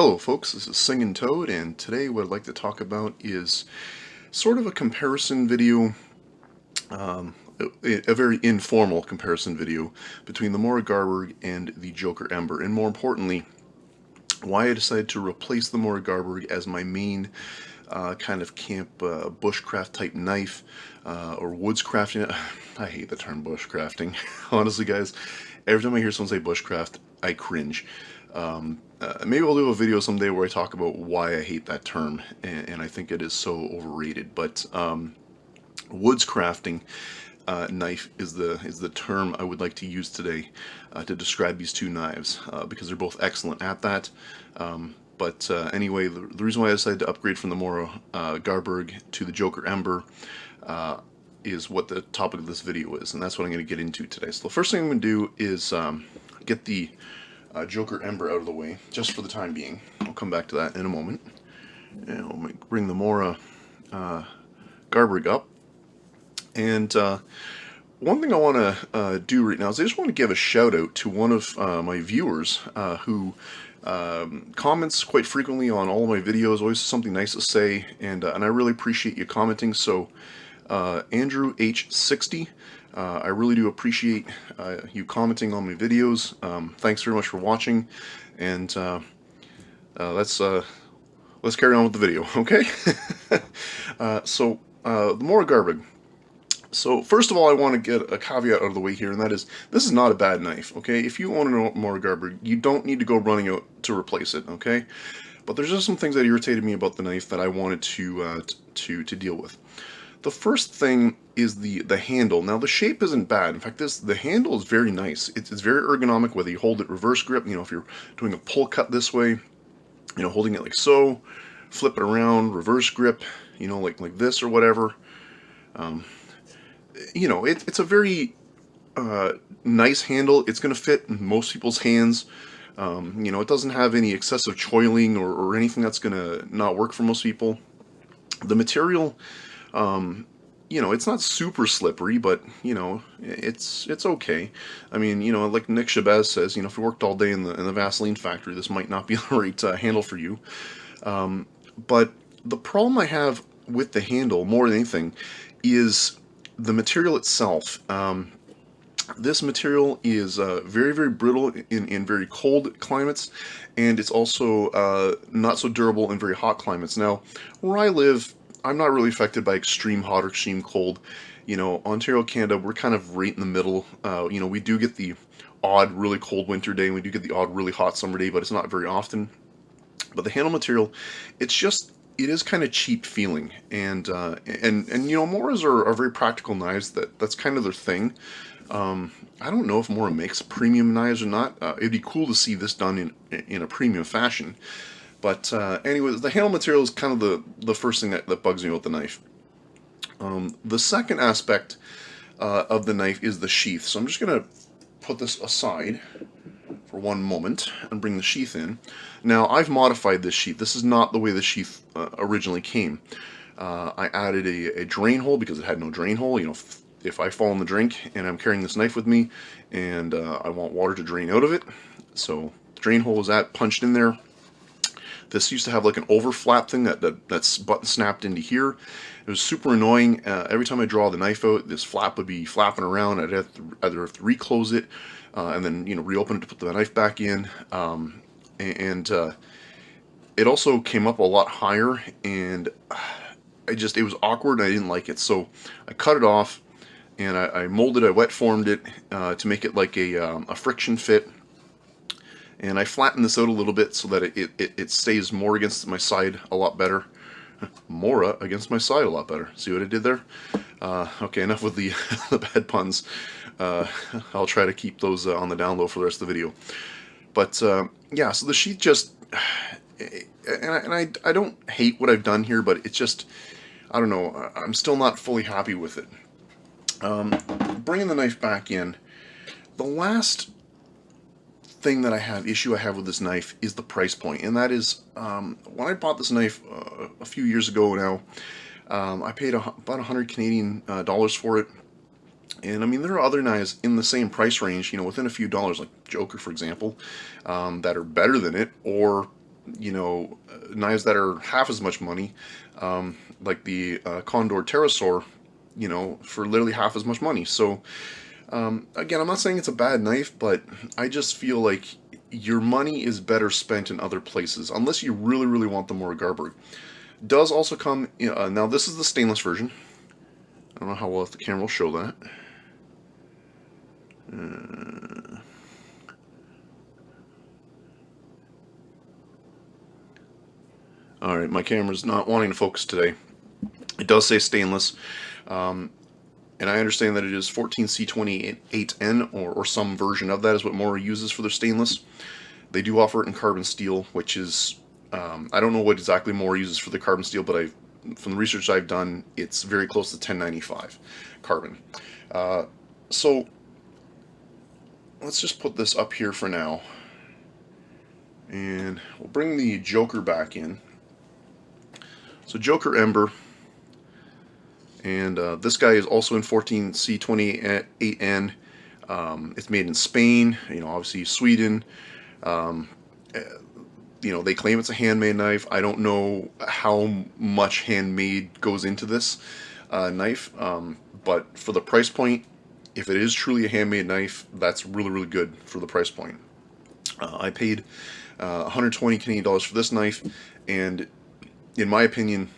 Hello folks, this is Singin' Toad, and today what I'd like to talk about is sort of a comparison video, a very informal comparison video between the Morakniv Garberg and the Joker Ember, and more importantly, why I decided to replace the Morakniv Garberg as my main kind of camp bushcraft type knife, or woodscrafting. I hate the term bushcrafting. Honestly guys, every time I hear someone say bushcraft, I cringe. Maybe I'll do a video someday where I talk about why I hate that term, and I think it is so overrated. But woodscrafting knife is the term I would like to use today to describe these two knives, because they're both excellent at that. But anyway, the reason why I decided to upgrade from the Morakniv Garberg to the Joker Ember is what the topic of this video is, and that's what I'm going to get into today. So the first thing I'm going to do is get the Joker Ember out of the way, just for the time being. I'll come back to that in a moment. And I'll bring the Morakniv Garberg up. And one thing I want to do right now is I just want to give a shout out to one of my viewers who comments quite frequently on all of my videos, always something nice to say, and I really appreciate you commenting. So Andrew H60, I really do appreciate you commenting on my videos. Thanks very much for watching, and let's carry on with the video, okay? So the Morakniv Garberg. So first of all, I want to get a caveat out of the way here, and that is, this is not a bad knife, okay? If you own a Morakniv Garberg, you don't need to go running out to replace it, okay? But there's just some things that irritated me about the knife that I wanted to deal with. The first thing is the handle. Now the shape isn't bad. In fact, the handle is very nice. It's very ergonomic, whether you hold it reverse grip, you know, if you're doing a pull cut this way, you know, holding it like so, flip it around, reverse grip, you know, like this or whatever. You know, it's a very nice handle. It's going to fit in most people's hands. You know, it doesn't have any excessive choiling or anything that's going to not work for most people. The material, you know, it's not super slippery, but, you know, it's okay. I mean, you know, like Nick Shabazz says, you know, if you worked all day in the Vaseline factory, this might not be the right handle for you. But the problem I have with the handle, more than anything, is the material itself. This material is very, very brittle in very cold climates, and it's also not so durable in very hot climates. Now, where I live, I'm not really affected by extreme hot or extreme cold. You know, Ontario, Canada, we're kind of right in the middle. You know, we do get the odd really cold winter day, and we do get the odd really hot summer day, but it's not very often. But the handle material, it is kind of cheap feeling, and you know, Moras are very practical knives. That's kind of their thing. I don't know if Mora makes premium knives or not. It'd be cool to see this done in a premium fashion. But anyways, the handle material is kind of the first thing that bugs me about the knife. The second aspect of the knife is the sheath. So I'm just going to put this aside for one moment and bring the sheath in. Now, I've modified this sheath. This is not the way the sheath originally came. I added a drain hole because it had no drain hole. You know, if I fall in the drink and I'm carrying this knife with me and I want water to drain out of it, so the drain hole is punched in there. This used to have like an overflap thing that's button snapped into here. It was super annoying. Every time I draw the knife out, this flap would be flapping around. I'd either have to reclose it and then, you know, reopen it to put the knife back in. It also came up a lot higher, and it was awkward, and I didn't like it. So I cut it off, and I molded, I wet formed it to make it like a friction fit. And I flattened this out a little bit so that it stays more against my side a lot better. Mora against my side a lot better. See what I did there? Okay, enough with the, the bad puns. I'll try to keep those on the down low for the rest of the video. But yeah, so the sheath just... And I don't hate what I've done here, but it's just... I don't know, I'm still not fully happy with it. Bringing the knife back in, the last thing that I have with this knife is the price point, and that is when I bought this knife a few years ago now, I paid about 100 Canadian dollars for it. And I mean, there are other knives in the same price range, you know, within a few dollars, like Joker, for example, that are better than it, or knives that are half as much money, like the Condor Pterosaur, for literally half as much money. So again, I'm not saying it's a bad knife, but I just feel like your money is better spent in other places, unless you really, really want the Morakniv Garberg. Does also come, now this is the stainless version. I don't know how well if the camera will show that. Alright, my camera's not wanting to focus today. It does say stainless, and I understand that it is 14C28N, or some version of that is what Mora uses for their stainless. They do offer it in carbon steel, which is, I don't know what exactly Mora uses for the carbon steel, but from the research I've done, it's very close to 1095 carbon. So let's just put this up here for now, and we'll bring the Joker back in. So Joker Ember, and this guy is also in 14C28N. It's made in Spain, obviously Sweden. They claim it's a handmade knife. I don't know how much handmade goes into this knife, but for the price point, if it is truly a handmade knife, that's really, really good for the price point. I paid 120 Canadian dollars for this knife, and in my opinion,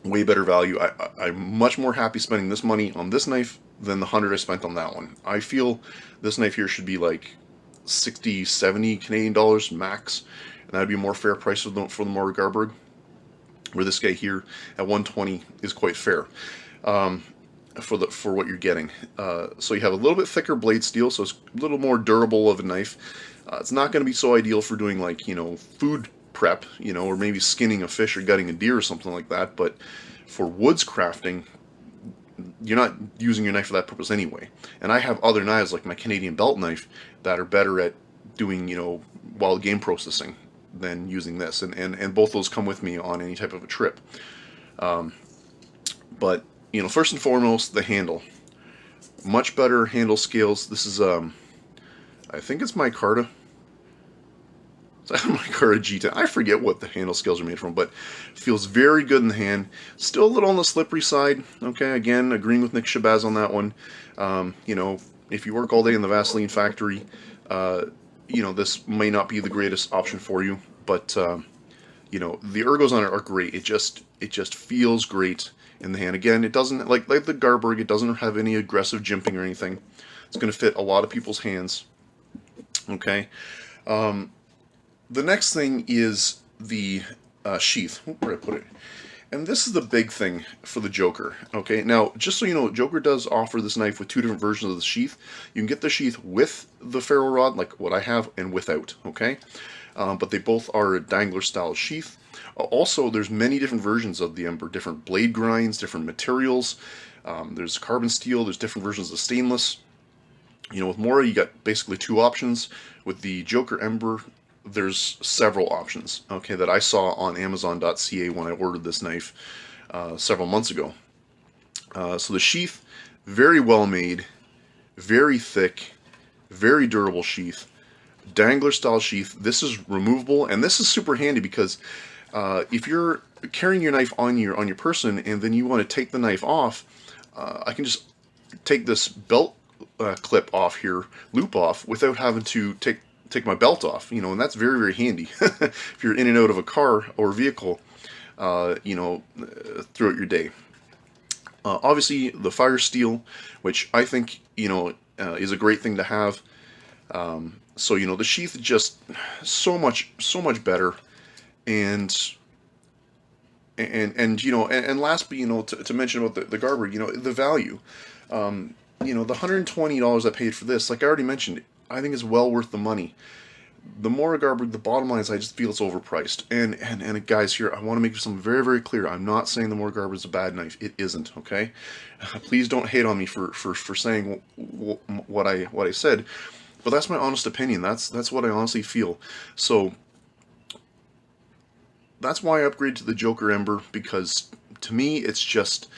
way better value. I'm much more happy spending this money on this knife than the 100 I spent on that one. I feel this knife here should be like 60, 70 Canadian dollars max, and that'd be a more fair price for the Morakniv Garberg, where this guy here at 120 is quite fair for what you're getting. So you have a little bit thicker blade steel, so it's a little more durable of a knife. It's not going to be so ideal for doing like food prep, or maybe skinning a fish or gutting a deer or something like that, but for woods crafting, you're not using your knife for that purpose anyway. And I have other knives, like my Canadian belt knife, that are better at doing, wild game processing than using this, and both those come with me on any type of a trip. But, first and foremost, the handle. Much better handle scales. This is, I think it's micarta. Micarta G10. I forget what the handle scales are made from, but feels very good in the hand. Still a little on the slippery side. Okay, again, agreeing with Nick Shabazz on that one. If you work all day in the Vaseline factory, this may not be the greatest option for you. But the ergos on it are great. It just feels great in the hand. Again, it doesn't like the Garberg. It doesn't have any aggressive jimping or anything. It's going to fit a lot of people's hands. Okay. The next thing is the sheath. Where did I put it? And this is the big thing for the Joker. Okay, now just so you know, Joker does offer this knife with two different versions of the sheath. You can get the sheath with the ferro rod, like what I have, and without. Okay, but they both are a dangler style sheath. Also, there's many different versions of the Ember, different blade grinds, different materials. There's carbon steel. There's different versions of stainless. With Mora, you got basically two options. With the Joker Ember, there's several options, okay, that I saw on Amazon.ca when I ordered this knife several months ago. So the sheath, very well made, very thick, very durable sheath, dangler style sheath. This is removable, and this is super handy because if you're carrying your knife on your person and then you want to take the knife off, I can just take this belt clip off here, loop off, without having to take my belt off, and that's very, very handy if you're in and out of a car or vehicle, throughout your day. Obviously, the fire steel, which I think, is a great thing to have. So, the sheath is just so much better, and last, but, to mention about the Garberg, the value, the $120 I paid for this, like I already mentioned, I think is well worth the money. The Morakniv Garberg, the bottom line is I just feel it's overpriced. And guys, here, I want to make something very, very clear. I'm not saying the Morakniv Garberg is a bad knife. It isn't, okay? Please don't hate on me for saying what I said. But that's my honest opinion. That's what I honestly feel. So that's why I upgraded to the Joker Ember, because to me it's just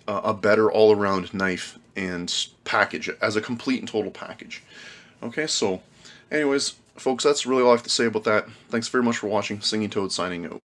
a better all-around knife and package as a complete and total package. Okay, so anyways, folks, that's really all I have to say about that. Thanks very much for watching. Singing Toad signing out.